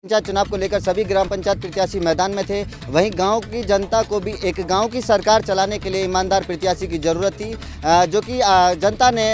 पंचायत चुनाव को लेकर सभी ग्राम पंचायत प्रत्याशी मैदान में थे। वहीं गांव की जनता को भी एक गांव की सरकार चलाने के लिए ईमानदार प्रत्याशी की ज़रूरत थी, जो कि जनता ने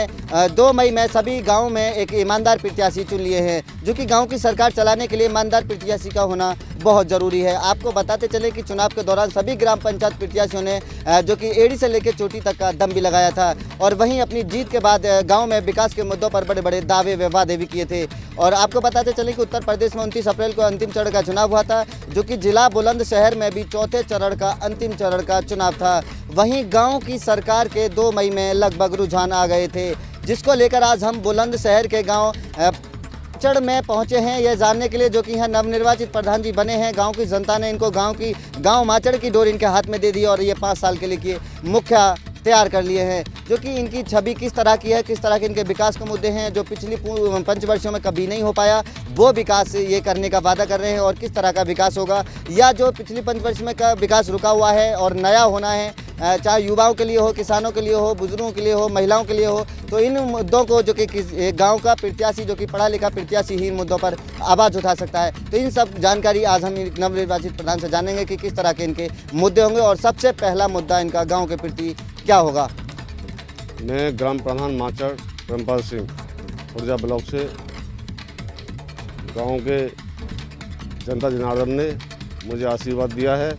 2 मई में सभी गांव में एक ईमानदार प्रत्याशी चुन लिए हैं, जो कि गांव की सरकार चलाने के लिए ईमानदार प्रत्याशी का होना बहुत ज़रूरी है। आपको बताते चले कि चुनाव के दौरान सभी ग्राम पंचायत प्रत्याशियों ने जो कि एड़ी से लेकर चोटी तक का दम भी लगाया था और वहीं अपनी जीत के बाद गाँव में विकास के मुद्दों पर बड़े बड़े दावे व वादे भी किए थे। और आपको बताते चले कि उत्तर प्रदेश में 29 अप्रैल को अंतिम चरण का चुनाव हुआ था, जो कि जिला बुलंदशहर में भी चौथे चरण का अंतिम चरण का चुनाव था। वहीं गांव की सरकार के 2 मई में लगभग रुझान आ गए थे, जिसको लेकर आज हम बुलंदशहर के गांव माचड़ में पहुंचे हैं यह जानने के लिए, जो कि यहाँ नवनिर्वाचित प्रधान जी बने हैं। गांव की जनता ने इनको गांव माचड़ की डोर इनके हाथ में दे दी और ये 5 साल के लिए मुखिया तैयार कर लिए हैं, जो कि इनकी छवि किस तरह की है, किस तरह के इनके विकास के मुद्दे हैं जो पिछली पंचवर्षों में कभी नहीं हो पाया, वो विकास ये करने का वादा कर रहे हैं। और किस तरह का विकास होगा या जो पिछली पंचवर्ष में का विकास रुका हुआ है और नया होना है, चाहे युवाओं के लिए हो, किसानों के लिए हो, बुजुर्गों के लिए हो, महिलाओं के लिए हो, तो इन मुद्दों को जो कि गांव का प्रत्याशी जो कि पढ़ा लिखा प्रत्याशी ही इन मुद्दों पर आवाज़ उठा सकता है। तो इन सब जानकारी आज हम नवनिर्वाचित प्रधान से जानेंगे कि किस तरह के इनके मुद्दे होंगे और सबसे पहला मुद्दा इनका गाँव के प्रति क्या होगा। मैं ग्राम प्रधान माचड़ प्रेमपाल सिंह खुर्जा ब्लॉक से, गांव के जनता जनार्दन ने मुझे आशीर्वाद दिया है,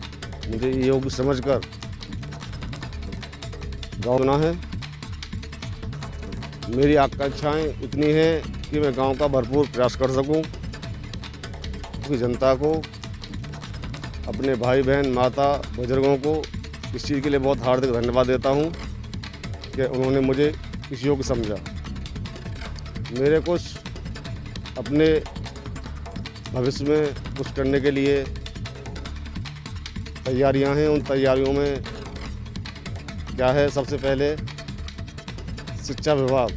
मुझे योग्य समझकर गाँव चुना है। मेरी आकांक्षाएं इतनी हैं कि मैं गांव का भरपूर प्रयास कर सकूं, क्योंकि जनता को, अपने भाई बहन माता बुजुर्गों को इस चीज़ के लिए बहुत हार्दिक धन्यवाद देता हूं कि उन्होंने मुझे इस योग्य समझा। मेरे कुछ अपने भविष्य में कुछ करने के लिए तैयारियां हैं। उन तैयारियों में क्या है, सबसे पहले शिक्षा विभाग,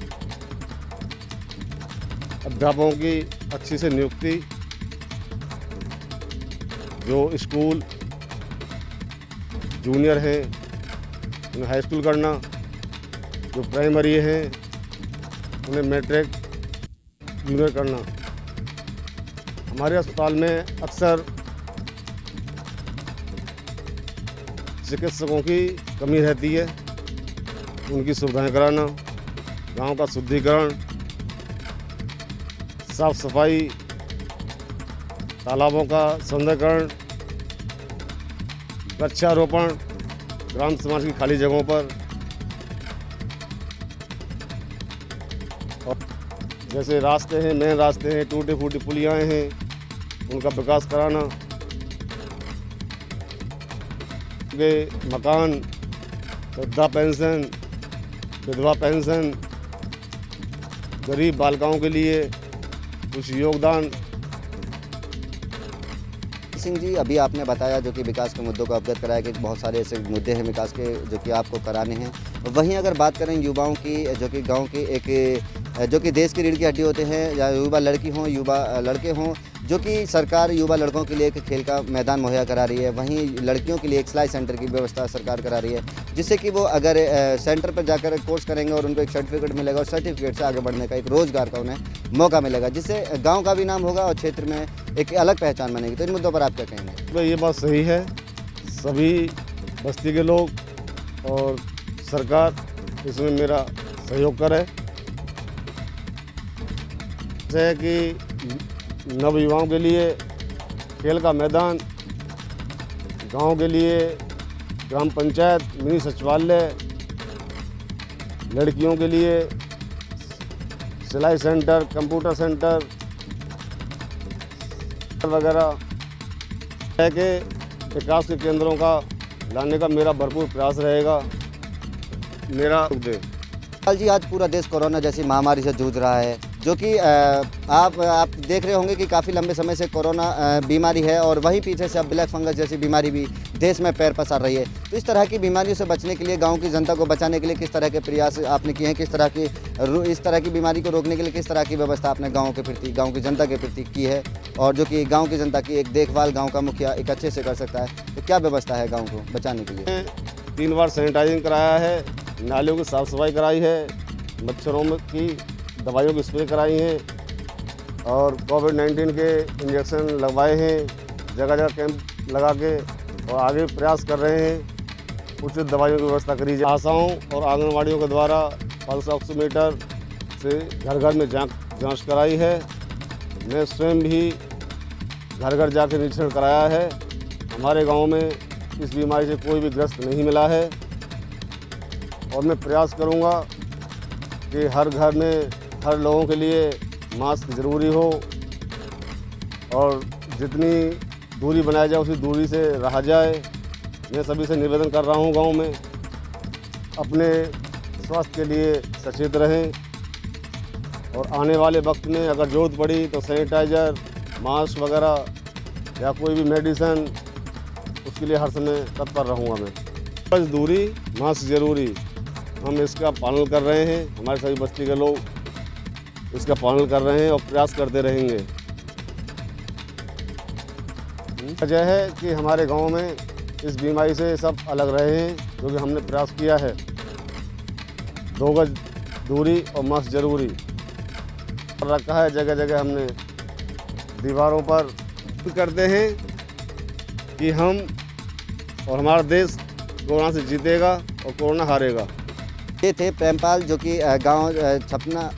अध्यापकों की अच्छी से नियुक्ति, जो स्कूल जूनियर हैं उन्हें हाई स्कूल करना, जो प्राइमरी हैं उन्हें मैट्रिक जूनियर करना। हमारे अस्पताल में अक्सर चिकित्सकों की कमी रहती है, उनकी सुविधाएं कराना, गांव का शुद्धिकरण, साफ सफाई, तालाबों का सौंदर्यीकरण, वृक्षारोपण ग्राम समाज की खाली जगहों पर, और जैसे रास्ते हैं, मेन रास्ते हैं, टूटी फूटी पुलियाँ हैं, उनका विकास कराना, के मकान, वृद्धा पेंशन, विधवा पेंशन, गरीब बालिकाओं के लिए कुछ योगदान। सिंह जी, अभी आपने बताया जो कि विकास के मुद्दों को अवगत कराया कि बहुत सारे ऐसे मुद्दे हैं विकास के जो कि आपको कराने हैं। वहीं अगर बात करें युवाओं की, जो कि गांव के एक जो कि देश की रीढ़ की हड्डी होते हैं, या युवा लड़की हों युवा लड़के हों, जो कि सरकार युवा लड़कों के लिए एक खेल का मैदान मुहैया करा रही है। वहीं लड़कियों के लिए एक सिलाई सेंटर की व्यवस्था सरकार करा रही है, जिससे कि वो अगर सेंटर पर जाकर कोर्स करेंगे और उनको एक सर्टिफिकेट मिलेगा और सर्टिफिकेट से आगे बढ़ने का एक रोज़गार का उन्हें मौका मिलेगा, जिससे गांव का भी नाम होगा और क्षेत्र में एक अलग पहचान बनेगी। तो इन मुद्दों पर आप क्या कहेंगे? तो ये बात सही है, सभी बस्ती के लोग और सरकार इसमें मेरा सहयोग करे, जैसे कि नवयुवाओं के लिए खेल का मैदान, गांव के लिए ग्राम पंचायत मिनी सचिवालय, लड़कियों के लिए सिलाई सेंटर, कंप्यूटर सेंटर वगैरह है कि विकास के केंद्रों का लाने का मेरा भरपूर प्रयास रहेगा। मेरा जी, आज पूरा देश कोरोना जैसी महामारी से जूझ रहा है, जो कि आप देख रहे होंगे कि काफ़ी लंबे समय से कोरोना बीमारी है और वहीं पीछे से अब ब्लैक फंगस जैसी बीमारी भी देश में पैर पसार रही है। तो इस तरह की बीमारियों से बचने के लिए, गांव की जनता को बचाने के लिए किस तरह के प्रयास आपने किए हैं, किस तरह की इस तरह की बीमारी को रोकने के लिए किस तरह की व्यवस्था आपने गाँव के प्रति, गाँव की जनता के प्रति की है, और जो कि गाँव की जनता की एक देखभाल गाँव का मुखिया एक अच्छे से कर सकता है, तो क्या व्यवस्था है गाँव को बचाने के लिए? 3 बार सैनिटाइजिंग कराया है, नालियों की साफ़ सफाई कराई है, मच्छरों की दवाइयों की स्प्रे कराई हैं और कोविड-19 के इंजेक्शन लगवाए हैं, जगह जगह कैंप लगा के, और आगे प्रयास कर रहे हैं उचित दवाइयों की व्यवस्था करी जाए। आशाओं और आंगनवाड़ियों के द्वारा पल्स ऑक्सीमीटर से घर घर में जांच कराई है। मैं स्वयं भी घर घर जाकर निरीक्षण कराया है। हमारे गांव में इस बीमारी से कोई भी ग्रस्त नहीं मिला है, और मैं प्रयास करूंगा कि हर घर में हर लोगों के लिए मास्क ज़रूरी हो, और जितनी दूरी बनाई जाए उसी दूरी से रहा जाए। मैं सभी से निवेदन कर रहा हूं, गांव में अपने स्वास्थ्य के लिए सचेत रहें, और आने वाले वक्त में अगर ज़रूरत पड़ी तो सैनिटाइज़र, मास्क वगैरह या कोई भी मेडिसिन, उसके लिए हर समय तत्पर रहूँगा मैं। बस दूरी, मास्क ज़रूरी, हम इसका पालन कर रहे हैं। हमारे सभी बस्ती के लोग इसका पालन कर रहे हैं और प्रयास करते रहेंगे। वजह है कि हमारे गांव में इस बीमारी से सब अलग रहे हैं, क्योंकि हमने प्रयास किया है 2 गज दूरी और मास्क ज़रूरी रखा है। जगह जगह हमने दीवारों पर करते हैं कि हम और हमारा देश कोरोना से जीतेगा और कोरोना हारेगा। ये थे प्रेमपाल, जो कि गांव छपना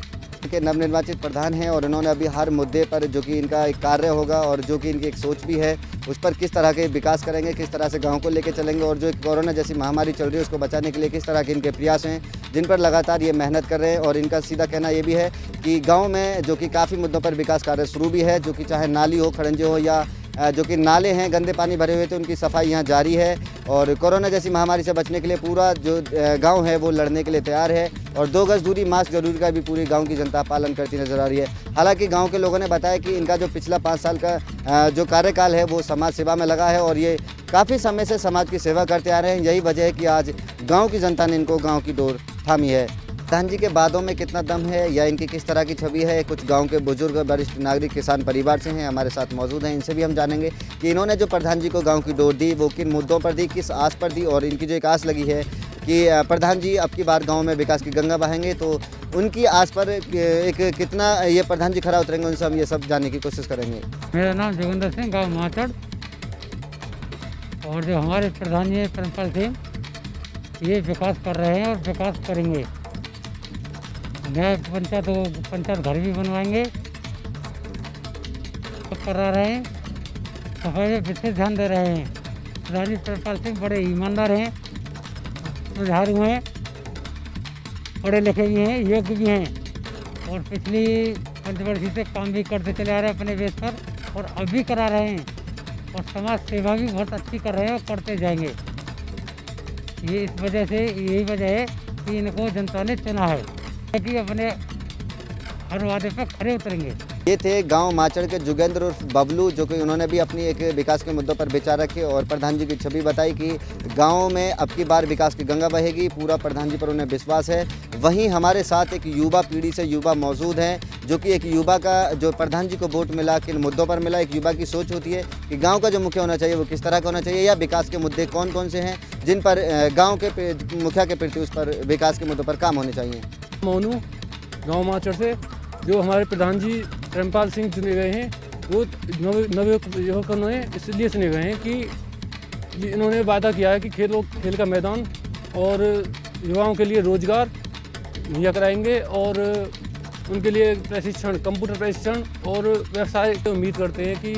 के नवनिर्वाचित प्रधान हैं, और इन्होंने अभी हर मुद्दे पर जो कि इनका एक कार्य होगा और जो कि इनकी एक सोच भी है, उस पर किस तरह के विकास करेंगे, किस तरह से गांव को लेकर चलेंगे, और जो कोरोना जैसी महामारी चल रही है उसको बचाने के लिए किस तरह के इनके प्रयास हैं, जिन पर लगातार ये मेहनत कर रहे हैं। और इनका सीधा कहना ये भी है कि गाँव में जो कि काफ़ी मुद्दों पर विकास कार्य शुरू भी है, जो कि चाहे नाली हो, खड़ंजे हो, या जो कि नाले हैं गंदे पानी भरे हुए थे उनकी सफाई यहाँ जारी है। और कोरोना जैसी महामारी से बचने के लिए पूरा जो गांव है वो लड़ने के लिए तैयार है, और 2 गज दूरी, मास्क जरूरी का भी पूरी गांव की जनता पालन करती नजर आ रही है। हालांकि गांव के लोगों ने बताया कि इनका जो पिछला 5 साल का जो कार्यकाल है वो समाज सेवा में लगा है, और ये काफ़ी समय से समाज की सेवा करते आ रहे हैं। यही वजह है कि आज गाँव की जनता ने इनको गाँव की डोर थामी है। प्रधान जी के बातों में कितना दम है या इनकी किस तरह की छवि है, कुछ गांव के बुजुर्ग, वरिष्ठ नागरिक, किसान परिवार से हैं, हमारे साथ मौजूद हैं। इनसे भी हम जानेंगे कि इन्होंने जो प्रधान जी को गांव की डोर दी वो किन मुद्दों पर दी, किस आस पर दी, और इनकी जो एक आस लगी है कि प्रधान जी अब की बार गाँव में विकास की गंगा बहाएंगे, तो उनकी आस पर एक कितना ये प्रधान जी खरा उतरेंगे, उनसे हम ये सब जानने की कोशिश करेंगे। मेरा नाम जोगिंदर सिंह, गाँव माचड़, और जो हमारे प्रधान जी प्रेमपाल सिंह ये विकास कर रहे हैं और विकास करेंगे। नए पंचायत घर भी बनवाएंगे, तो करा रहे हैं। सफाई में विशेष ध्यान दे रहे हैं। प्रधान जी प्रेमपाल सिंह बड़े ईमानदार हैं, सुधारू हैं, पढ़े लिखे भी हैं, योग्य भी हैं, और पिछली पंचवर्षीय से काम भी करते चले आ रहे हैं अपने बेस पर, और अभी करा रहे हैं, और समाज सेवा भी बहुत अच्छी कर रहे हैं और करते जाएंगे। ये इस वजह से, यही वजह है कि इनको जनता ने चुना है कि अपने हर वादे पर खरे उतरेंगे। ये थे गांव माचड़ के जोगेंद्र उर्फ बबलू, जो कि उन्होंने भी अपनी एक विकास के मुद्दों पर विचार रखे और प्रधान जी की छवि बताई कि गांव में अब की बार विकास की गंगा बहेगी। पूरा प्रधान जी पर उन्हें विश्वास है। वहीं हमारे साथ एक युवा पीढ़ी से युवा मौजूद हैं, जो कि एक युवा का जो प्रधान जी को वोट मिला, किन मुद्दों पर मिला। एक युवा की सोच होती है कि गाँव का जो मुखिया होना चाहिए वो किस तरह का होना चाहिए, या विकास के मुद्दे कौन कौन से हैं जिन पर गाँव के मुखिया के प्रति उस पर विकास के मुद्दों पर काम होने चाहिए। मोनू गाँव माचड़ से, जो हमारे प्रधान जी प्रेमपाल सिंह चुने गए हैं, वो नवयुवक इसलिए चुने गए हैं कि इन्होंने वादा किया है कि खेल का मैदान और युवाओं के लिए रोजगार मुहैया कराएंगे, और उनके लिए प्रशिक्षण, कंप्यूटर प्रशिक्षण और व्यवसाय। तो उम्मीद करते हैं कि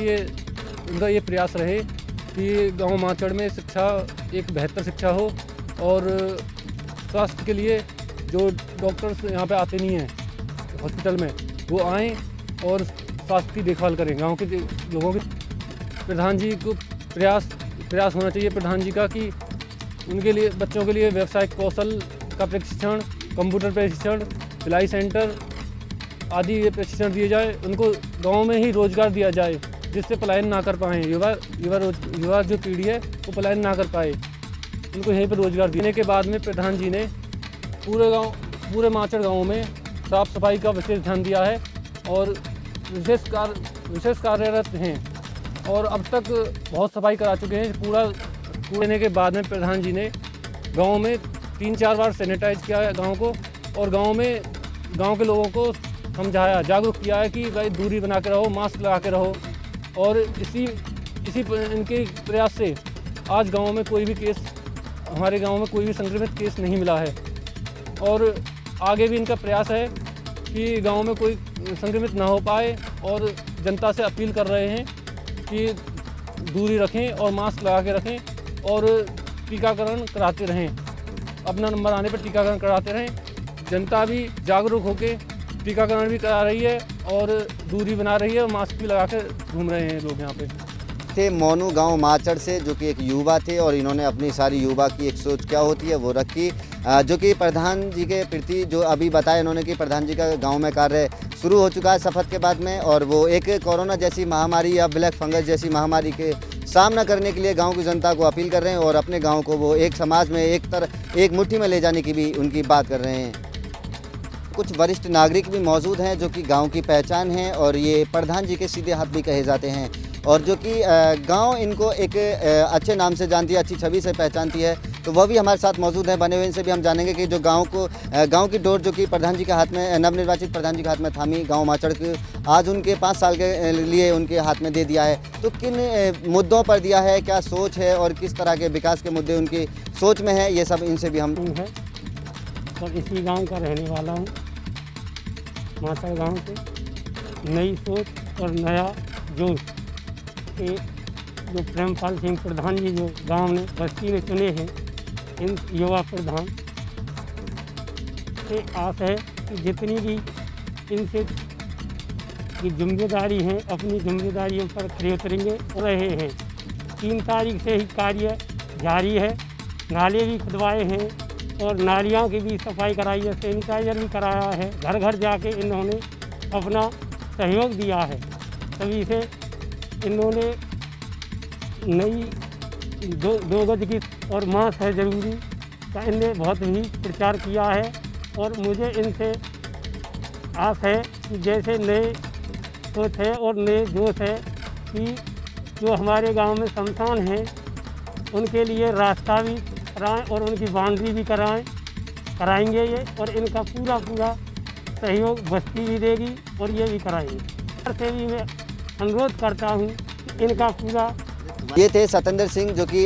उनका ये प्रयास रहे कि गाँव माचड़ में शिक्षा, एक बेहतर शिक्षा हो, और स्वास्थ्य के लिए जो डॉक्टर्स यहाँ पे आते नहीं हैं हॉस्पिटल में, वो आएँ और स्वास्थ्य की देखभाल करें गांव के लोगों के। प्रधान जी को प्रयास होना चाहिए प्रधान जी का कि उनके लिए, बच्चों के लिए व्यावसायिक कौशल का प्रशिक्षण, कंप्यूटर प्रशिक्षण, सिलाई सेंटर आदि ये प्रशिक्षण दिए जाए। उनको गांव में ही रोजगार दिया जाए, जिससे पलायन ना कर पाएँ। युवा जो पीढ़ी है वो पलायन ना कर पाए, उनको यहीं पर रोजगार देने के बाद में प्रधान जी ने पूरे माचड़ गाँव में साफ सफाई का विशेष ध्यान दिया है, और विशेष कार्यरत हैं, और अब तक बहुत सफाई करा चुके हैं। पूरा देने के बाद में प्रधान जी ने गांव में 3-4 बार सैनिटाइज किया है गांव को, और गांव के लोगों को समझाया, जागरूक किया है कि भाई दूरी बना के रहो, मास्क लगा के रहो। और इसी इनके प्रयास से आज गांव में कोई भी केस, हमारे गांव में कोई भी संक्रमित केस नहीं मिला है। और आगे भी इनका प्रयास है कि गांव में कोई संक्रमित ना हो पाए। और जनता से अपील कर रहे हैं कि दूरी रखें और मास्क लगा के रखें और टीकाकरण कराते रहें। अपना नंबर आने पर टीकाकरण कराते रहें। जनता भी जागरूक होकर टीकाकरण भी करा रही है और दूरी बना रही है और मास्क भी लगा कर घूम रहे हैं लोग यहाँ पे। थे मोनू गांव माचड़ से, जो कि एक युवा थे और इन्होंने अपनी सारी युवा की एक सोच क्या होती है वो रखी, जो कि प्रधान जी के प्रति जो अभी बताया इन्होंने कि प्रधान जी का गांव में कार्य शुरू हो चुका है शपथ के बाद में, और वो एक कोरोना जैसी महामारी या ब्लैक फंगस जैसी महामारी के सामना करने के लिए गांव की जनता को अपील कर रहे हैं और अपने गांव को वो एक समाज में एक मुट्ठी में ले जाने की भी उनकी बात कर रहे हैं। कुछ वरिष्ठ नागरिक भी मौजूद हैं जो कि गांव की पहचान है और ये प्रधान जी के सीधे हाथ भी कहे जाते हैं, और जो कि गांव इनको एक अच्छे नाम से जानती है, अच्छी छवि से पहचानती है। तो वह भी हमारे साथ मौजूद है, बने हुए इनसे भी हम जानेंगे कि जो गांव की डोर जो कि प्रधान जी के हाथ में, नवनिर्वाचित प्रधान जी के हाथ में थामी गांव माचड़ के आज उनके 5 साल के लिए उनके हाथ में दे दिया है, तो किन मुद्दों पर दिया है, क्या सोच है और किस तरह के विकास के मुद्दे उनकी सोच में है, ये सब इनसे भी हम है। और इसी गांव का रहने वाला हूँ, माचड़ गांव से। नई सोच और नया जोश के जो प्रेमपाल सिंह प्रधान जी जो गांव में बस्ती में चुने हैं, इन युवा प्रधान से आस है कि जितनी भी इनसे की जिम्मेदारी है अपनी जिम्मेदारियों पर खड़े उतरेंगे और रहे हैं। 3 तारीख से ही कार्य जारी है। नाले भी खुदवाए हैं और नालियों की भी सफाई कराई है, सैनिटाइजर भी कराया है। घर घर जाके इन्होंने अपना सहयोग दिया है। तभी से इन्होंने नई 2 गज की और मास्क है ज़रूरी का इनने बहुत ही प्रचार किया है। और मुझे इनसे आस है कि जैसे नए सोच है और नए जोश है कि जो हमारे गांव में शमशान हैं उनके लिए रास्ता भी कराएं और उनकी बाउंड्री भी कराएंगे ये, और इनका पूरा सहयोग बस्ती भी देगी और ये भी कराएंगे। से भी मैं अनुरोध करता हूँ कि इनका पूरा। ये थे सतेंद्र सिंह जो कि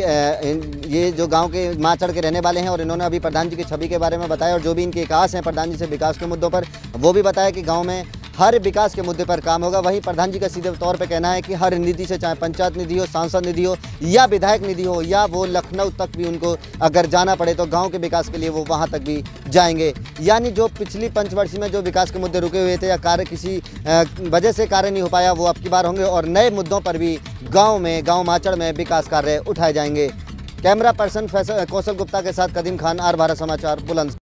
ये जो गांव के माचड़ के रहने वाले हैं, और इन्होंने अभी प्रधान जी की छवि के बारे में बताया और जो भी इनके आस हैं प्रधान जी से विकास के मुद्दों पर, वो भी बताया कि गांव में हर विकास के मुद्दे पर काम होगा। वहीं प्रधान जी का सीधे तौर पे कहना है कि हर निधि से, चाहे पंचायत निधि हो, सांसद निधि हो या विधायक निधि हो या वो लखनऊ तक भी उनको अगर जाना पड़े तो गांव के विकास के लिए वो वहां तक भी जाएंगे। यानी जो पिछली पंचवर्षीय में जो विकास के मुद्दे रुके हुए थे या कार्य किसी वजह से कार्य नहीं हो पाया, वो अब की बार होंगे और नए मुद्दों पर भी गाँव माचड़ में विकास कार्य उठाए जाएंगे। कैमरा पर्सन कौशल गुप्ता के साथ कदीम खान, आर भारत समाचार, बुलंद।